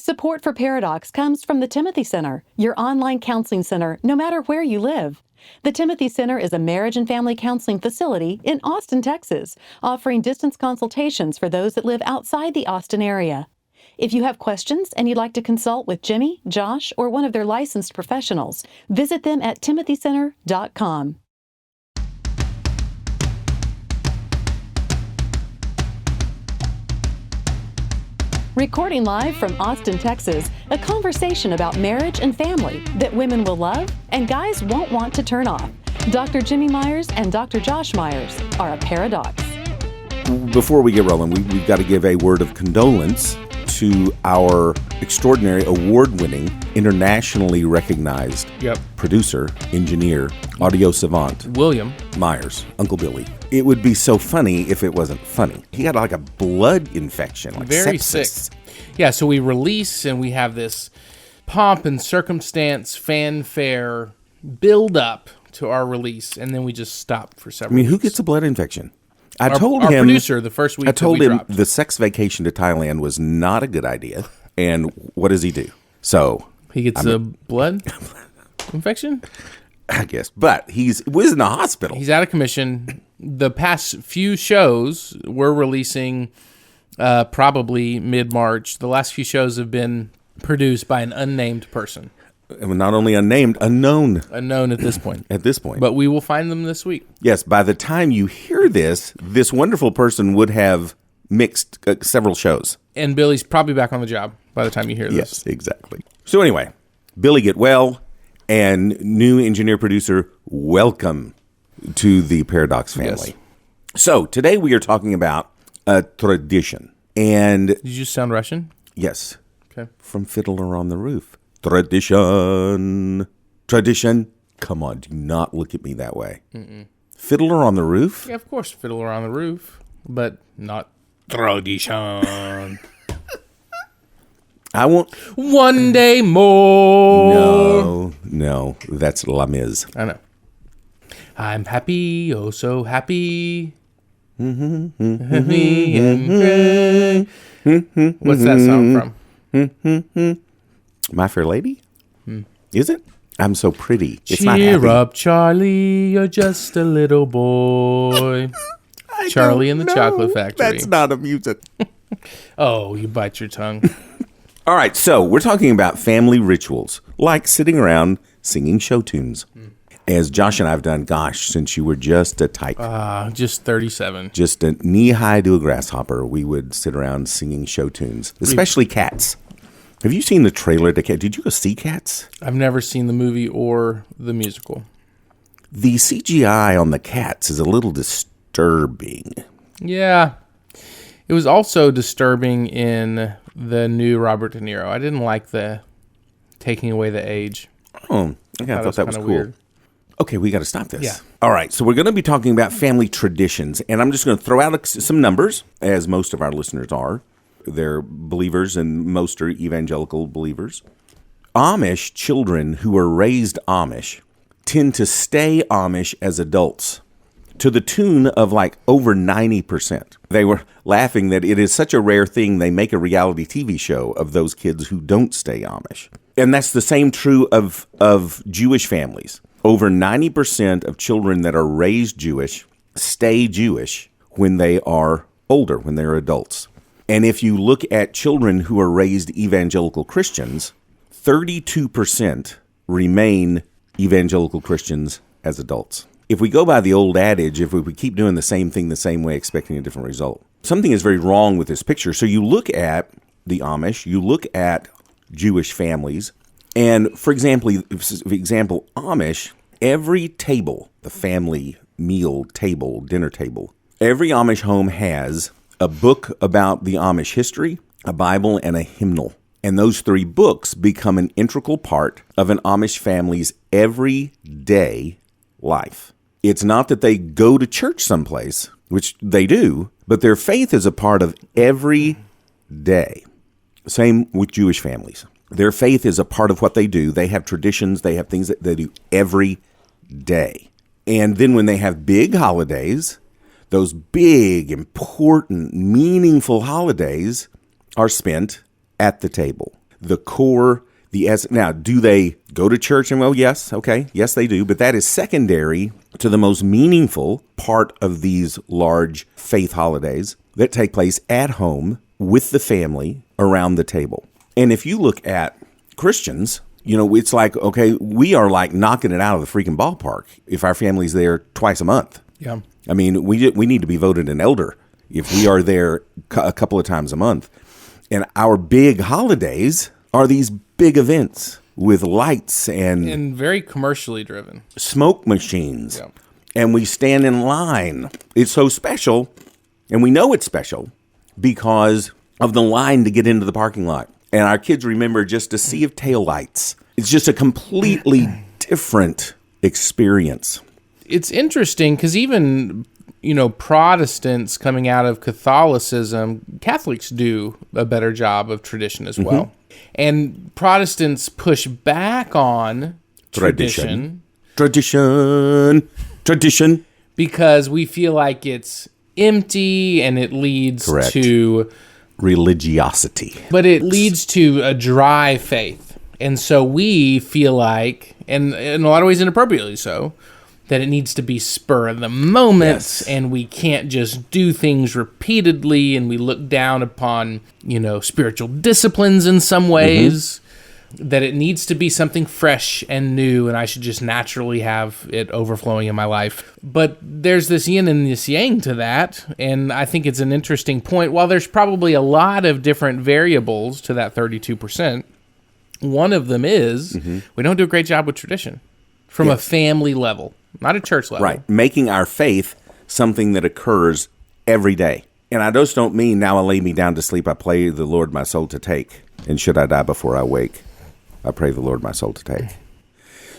Support for Paradox comes from the Timothy Center, your online counseling center, no matter where you live. The Timothy Center is a marriage and family counseling facility in Austin, Texas, offering distance consultations for those that live outside the Austin area. If you have questions and you'd like to consult with Jimmy, Josh, or one of their licensed professionals, visit them at timothycenter.com. Recording live from Austin, Texas, a conversation about marriage and family that women will love and guys won't want to turn off. Dr. Jimmy Myers and Dr. Josh Myers are a paradox. Before we get rolling, we've got to give a word of condolence to our extraordinary, award-winning, internationally recognized producer, engineer, audio savant, William Myers, Uncle Billy. It would be so funny if it wasn't funny. He had like a blood infection, like very sepsis. sick. Yeah, so we release and we have this pomp and circumstance, fanfare, build up to our release, and then we just stop for several weeks. Who gets a blood infection? Our producer, the first week I told him dropped. the sex vacation to Thailand was not a good idea. And what does he do? So he gets a blood infection, I guess. But he was in the hospital. He's out of commission. The past few shows we're releasing probably mid-March. The last few shows have been produced by an unnamed person. Not only unnamed, unknown. Unknown at this point. At this point. But we will find them this week. Yes, by the time you hear this wonderful person would have mixed several shows. And Billy's probably back on the job by the time you hear this. Yes, exactly. So anyway, Billy get well, and new engineer-producer, welcome to the Paradox family. Yes. So today we are talking about a tradition. And did you sound Russian? Yes. Okay. From Fiddler on the Roof. Tradition. Come on, do not look at me that way. Mm-mm. Fiddler on the Roof? Yeah, of course, Fiddler on the Roof, but not tradition. I won't. One day more. No, that's La Miz. I know. I'm happy, oh so happy. Happy and gray. What's that song from? My Fair Lady? Is it? I'm so pretty. It's Cheer not happy. up, Charlie. You're just a little boy. Charlie and the Chocolate Factory. That's not a music. Oh, you bite your tongue. All right, so we're talking about family rituals, like sitting around singing show tunes. As Josh and I have done, since you were just a tyke. Just 37. Just a knee-high to a grasshopper, we would sit around singing show tunes, especially Cats. Have you seen the trailer to Cats? Did you go see Cats? I've never seen the movie or the musical. The CGI on the Cats is a little disturbing. Yeah. It was also disturbing in the new Robert De Niro. I didn't like the taking away the age. Oh, okay, I thought that was cool. Weird. Okay, we got to stop this. Yeah. All right, so we're going to be talking about family traditions, and I'm just going to throw out some numbers, as most of our listeners are. They're believers, and most are evangelical believers. Amish children who are raised Amish tend to stay Amish as adults to the tune of like over 90%. They were laughing that it is such a rare thing they make a reality TV show of those kids who don't stay Amish. And that's the same true of Jewish families. Over 90% of children that are raised Jewish stay Jewish when they are older, when they're adults. And if you look at children who are raised evangelical Christians, 32% remain evangelical Christians as adults. If we go by the old adage, if we keep doing the same thing the same way, expecting a different result, something is very wrong with this picture. So you look at the Amish, you look at Jewish families, and for example, Amish, every table, the family meal table, dinner table, every Amish home has a book about the Amish history, a Bible, and a hymnal. And those three books become an integral part of an Amish family's everyday life. It's not that they go to church someplace, which they do, but their faith is a part of every day. Same with Jewish families. Their faith is a part of what they do. They have traditions. They have things that they do every day. And then when they have big holidays, those big, important, meaningful holidays are spent at the table. the core, the essence. Now, do they go to church? And well, yes, okay, yes, they do. But that is secondary to the most meaningful part of these large faith holidays that take place at home with the family around the table. And if you look at Christians, it's like, okay, we are like knocking it out of the freaking ballpark if our family's there twice a month. Yeah. I mean, we need to be voted an elder if we are there a couple of times a month. And our big holidays are these big events with lights and very commercially driven. Smoke machines. Yeah. And we stand in line. It's so special, and we know it's special because of the line to get into the parking lot. And our kids remember just a sea of taillights. It's just a completely different experience. It's interesting because even, Protestants coming out of Catholicism, Catholics do a better job of tradition as well. And Protestants push back on tradition. Tradition. Because we feel like it's empty and it leads to religiosity. But it leads to a dry faith. And so we feel like, and in a lot of ways inappropriately so, that it needs to be spur of the moment, and we can't just do things repeatedly, and we look down upon, spiritual disciplines in some ways, that it needs to be something fresh and new, and I should just naturally have it overflowing in my life. But there's this yin and this yang to that, and I think it's an interesting point. While there's probably a lot of different variables to that 32%, one of them is we don't do a great job with tradition from a family level. Not a church level. Right. Making our faith something that occurs every day. And I just don't mean now I lay me down to sleep, I pray the Lord my soul to take. And should I die before I wake, I pray the Lord my soul to take.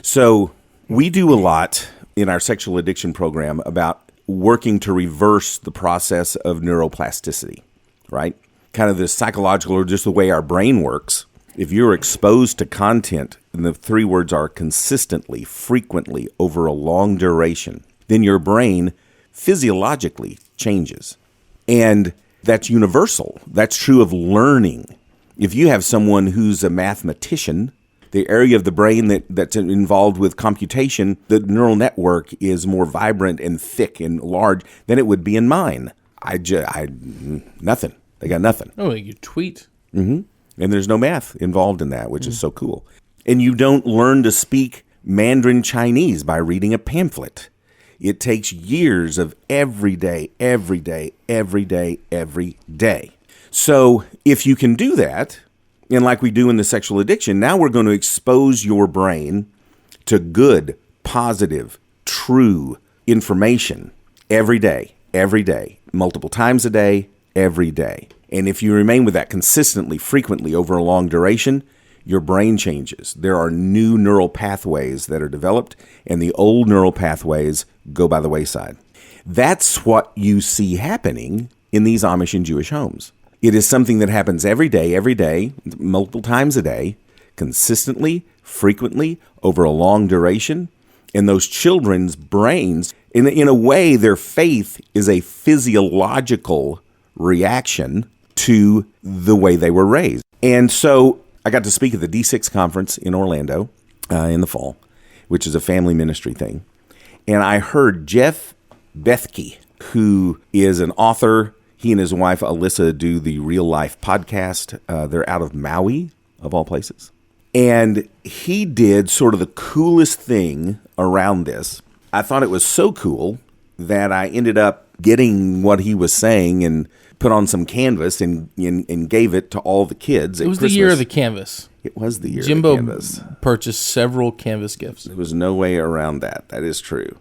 So we do a lot in our sexual addiction program about working to reverse the process of neuroplasticity, right? Kind of the psychological or just the way our brain works. If you're exposed to content, and the three words are consistently, frequently, over a long duration, then your brain physiologically changes. And that's universal. That's true of learning. If you have someone who's a mathematician, the area of the brain that's involved with computation, the neural network is more vibrant and thick and large than it would be in mine. Nothing. They got nothing. Oh, you tweet. And there's no math involved in that, which is so cool. And you don't learn to speak Mandarin Chinese by reading a pamphlet. It takes years of every day. So if you can do that, and like we do in the sexual addiction, now we're going to expose your brain to good, positive, true information every day, multiple times a day, every day. And if you remain with that consistently, frequently, over a long duration, your brain changes. There are new neural pathways that are developed, and the old neural pathways go by the wayside. That's what you see happening in these Amish and Jewish homes. It is something that happens every day, multiple times a day, consistently, frequently, over a long duration. And those children's brains, in a way, their faith is a physiological reaction to the way they were raised. And so I got to speak at the D6 conference in Orlando in the fall, which is a family ministry thing. And I heard Jeff Bethke, who is an author. He and his wife, Alyssa, do the Real Life podcast. They're out of Maui, of all places. And he did sort of the coolest thing around this. I thought it was so cool that I ended up getting what he was saying and put on some canvas and gave it to all the kids at It was Christmas. the year of the canvas. It was the year Jimbo of the canvas. purchased several canvas gifts. There was no way around that. That is true.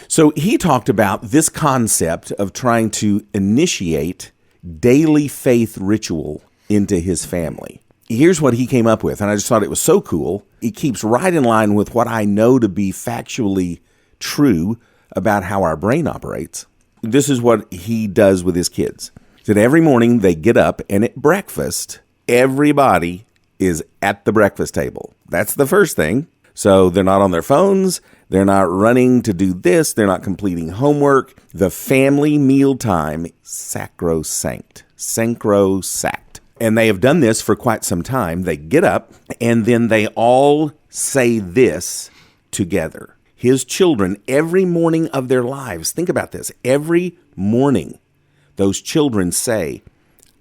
So he talked about this concept of trying to initiate daily faith ritual into his family. Here's what he came up with, and I just thought it was so cool. It keeps right in line with what I know to be factually true about how our brain operates. This is what he does with his kids. That every morning they get up, and at breakfast, everybody is at the breakfast table. That's the first thing. So they're not on their phones. They're not running to do this. They're not completing homework. The family mealtime, sacrosanct. Sacrosanct. And they have done this for quite some time. They get up and then they all say this together. His children, every morning of their lives, think about this, every morning, those children say,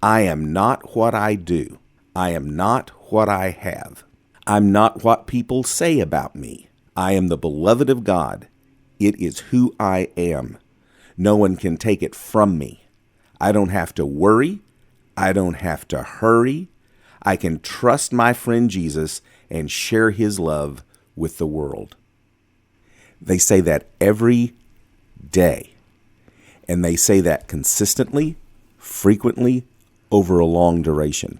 I am not what I do. I am not what I have. I'm not what people say about me. I am the beloved of God. It is who I am. No one can take it from me. I don't have to worry. I don't have to hurry. I can trust my friend Jesus and share his love with the world. They say that every day. And they say that consistently, frequently, over a long duration.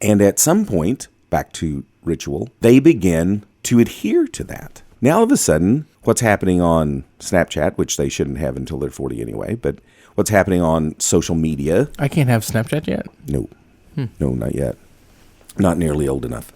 And at some point, back to ritual, they begin to adhere to that. Now, all of a sudden, what's happening on Snapchat, which they shouldn't have until they're 40 anyway, but what's happening on social media? I can't have Snapchat yet. No, no, not yet. Not nearly old enough.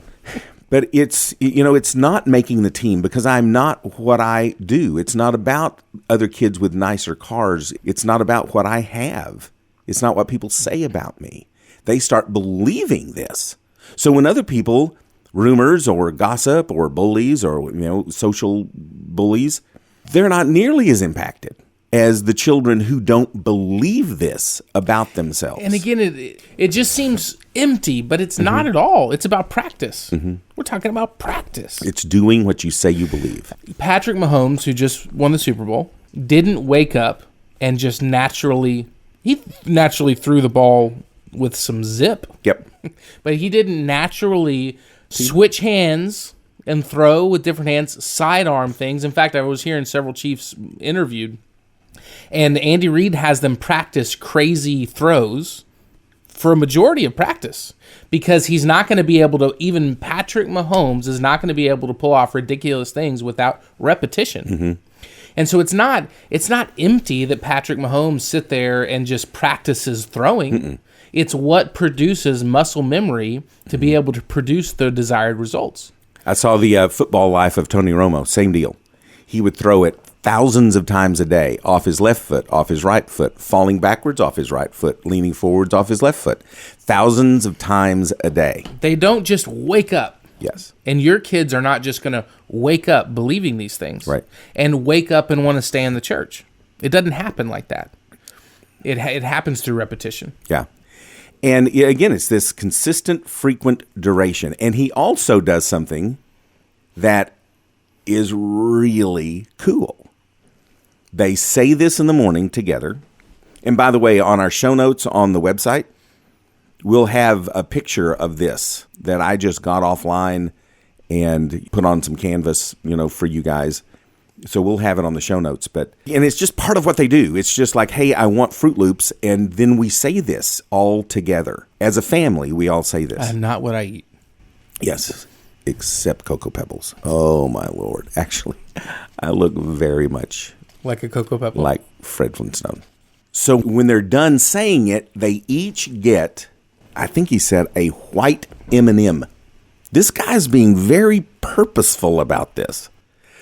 But it's not making the team because I'm not what I do. It's not about other kids with nicer cars. It's not about what I have. It's not what people say about me. They start believing this. So when other people, rumors or gossip or bullies or social bullies, they're not nearly as impacted as the children who don't believe this about themselves. And again, it just seems empty, but it's not at all. It's about practice. We're talking about practice. It's doing what you say you believe. Patrick Mahomes, who just won the Super Bowl, didn't wake up and just naturally threw the ball with some zip. Yep. But he didn't naturally switch hands and throw with different hands, sidearm things. In fact, I was hearing several Chiefs interviewed, and Andy Reid has them practice crazy throws for a majority of practice because he's not going to be able to, even Patrick Mahomes is not going to be able to pull off ridiculous things without repetition. And so it's not empty that Patrick Mahomes sit there and just practices throwing. It's what produces muscle memory to be able to produce the desired results. I saw the football life of Tony Romo. Same deal. He would throw it thousands of times a day, off his left foot, off his right foot, falling backwards off his right foot, leaning forwards off his left foot. Thousands of times a day. They don't just wake up. Yes. And your kids are not just going to wake up believing these things. Right. And wake up and want to stay in the church. It doesn't happen like that. It happens through repetition. Yeah. And again, it's this consistent, frequent duration. And he also does something that is really cool. They say this in the morning together. And by the way, on our show notes on the website, we'll have a picture of this that I just got offline and put on some canvas, for you guys. So we'll have it on the show notes. And it's just part of what they do. It's just like, hey, I want Fruit Loops. And then we say this all together. As a family, we all say this. Not what I eat. Yes, except Cocoa Pebbles. Oh, my Lord. Actually, I look very much like a Cocoa Pebble. Like Fred Flintstone. So when they're done saying it, they each get, I think he said, a white M&M. This guy's being very purposeful about this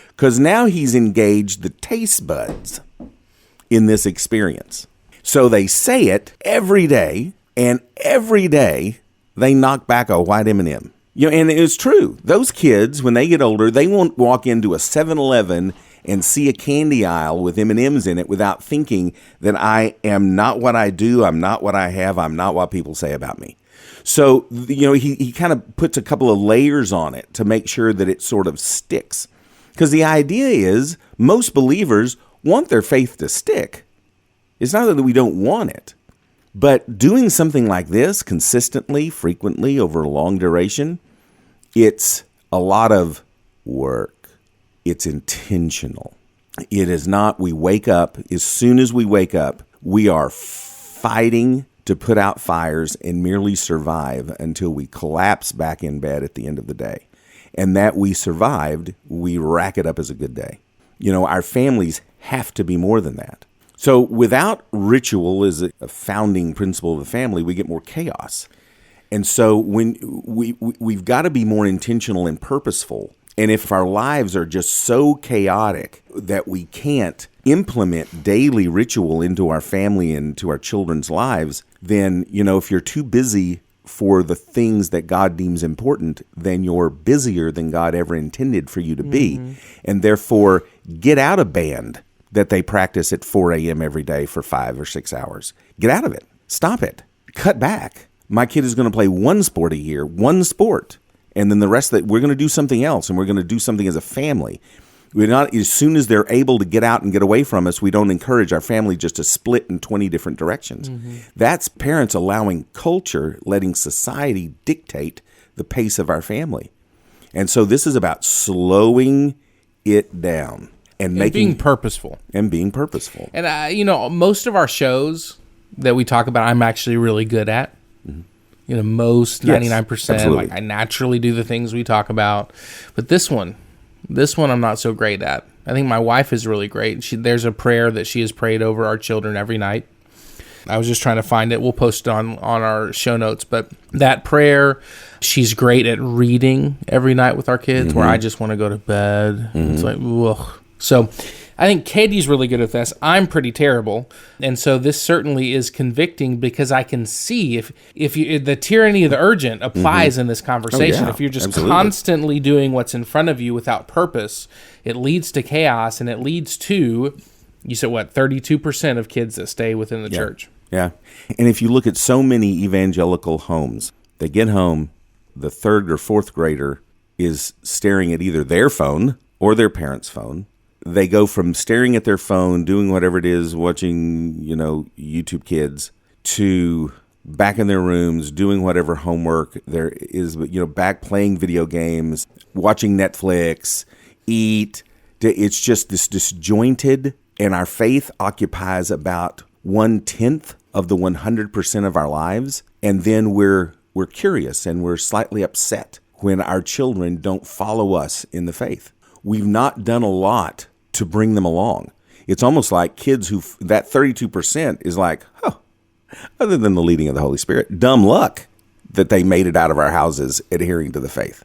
because now he's engaged the taste buds in this experience. So they say it every day, and every day they knock back a white M&M. And it's true. Those kids, when they get older, they won't walk into a 7-Eleven and see a candy aisle with M&Ms in it without thinking that I am not what I do, I'm not what I have, I'm not what people say about me. So, he kind of puts a couple of layers on it to make sure that it sort of sticks. Because the idea is most believers want their faith to stick. It's not that we don't want it. But doing something like this consistently, frequently, over a long duration, it's a lot of work. It's intentional. It is not, we wake up, as soon as we wake up, we are fighting to put out fires and merely survive until we collapse back in bed at the end of the day. And that we survived, we rack it up as a good day. Our families have to be more than that. So without ritual as a founding principle of the family, we get more chaos. And so when we've got to be more intentional and purposeful. And if our lives are just so chaotic that we can't implement daily ritual into our family and to our children's lives, then, if you're too busy for the things that God deems important, then you're busier than God ever intended for you to be. And therefore, get out of band that they practice at 4 a.m. every day for 5 or 6 hours. Get out of it. Stop it. Cut back. My kid is going to play one sport a year, one sport. And then the rest of it, we're going to do something else, and we're going to do something as a family. We're not, as soon as they're able to get out and get away from us, we don't encourage our family just to split in 20 different directions. That's parents allowing culture, letting society dictate the pace of our family. And so this is about slowing it down and being purposeful. And being purposeful. And, most of our shows that we talk about, I'm actually really good at. Most 99%, absolutely. I naturally do the things we talk about. But this one I'm not so great at. I think my wife is really great. There's a prayer that she has prayed over our children every night. I was just trying to find it. We'll post it on our show notes. But that prayer, she's great at reading every night with our kids, where I just want to go to bed. It's like, ugh. So I think Katie's really good at this. I'm pretty terrible. And so this certainly is convicting, because I can see if the tyranny of the urgent applies in this conversation. If you're just constantly doing what's in front of you without purpose, it leads to chaos, and it leads to, you said what, 32% of kids that stay within the church. Yeah. And if you look at so many evangelical homes, they get home, the third or fourth grader is staring at either their phone or their parents' phone. They go from staring at their phone, doing whatever it is, watching, YouTube Kids, to back in their rooms, doing whatever homework there is, back playing video games, watching Netflix, eat. It's just this disjointed, and our faith occupies about 1/10 of the 100% of our lives. And then we're curious and we're slightly upset when our children don't follow us in the faith. We've not done a lot to bring them along. It's almost like kids that 32% is like, other than the leading of the Holy Spirit, dumb luck that they made it out of our houses adhering to the faith.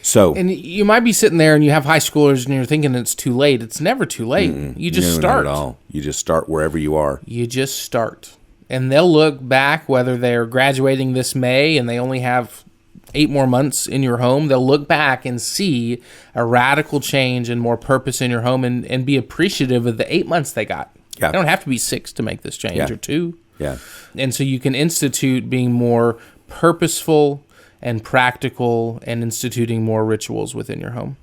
So, and you might be sitting there and you have high schoolers and you're thinking it's too late. It's never too late. You just start. Not at all. You just start wherever you are. You just start. And they'll look back, whether they're graduating this May and they only have 8 more months in your home, they'll look back and see a radical change and more purpose in your home, and be appreciative of the 8 months they got. Yeah. They don't have to be 6 to make this change, or 2. Yeah. And so you can institute being more purposeful and practical, and instituting more rituals within your home.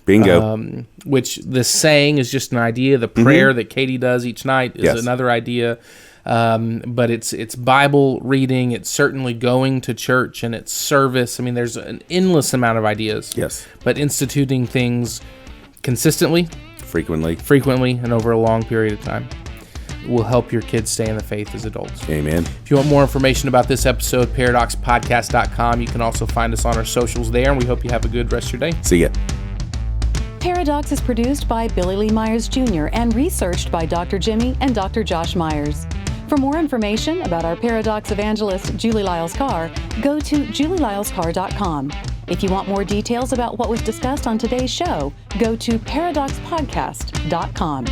Bingo. Which the saying is just an idea. The prayer that Katie does each night is another idea. But it's Bible reading. It's certainly going to church, and it's service. I mean, there's an endless amount of ideas. Yes. But instituting things consistently, frequently, and over a long period of time will help your kids stay in the faith as adults. Amen. If you want more information about this episode, paradoxpodcast.com. You can also find us on our socials there, and we hope you have a good rest of your day. See ya. Paradox is produced by Billy Lee Myers Jr. and researched by Dr. Jimmy and Dr. Josh Myers. For more information about our Paradox evangelist, Julie Lyles Carr, go to julielylescarr.com. If you want more details about what was discussed on today's show, go to paradoxpodcast.com.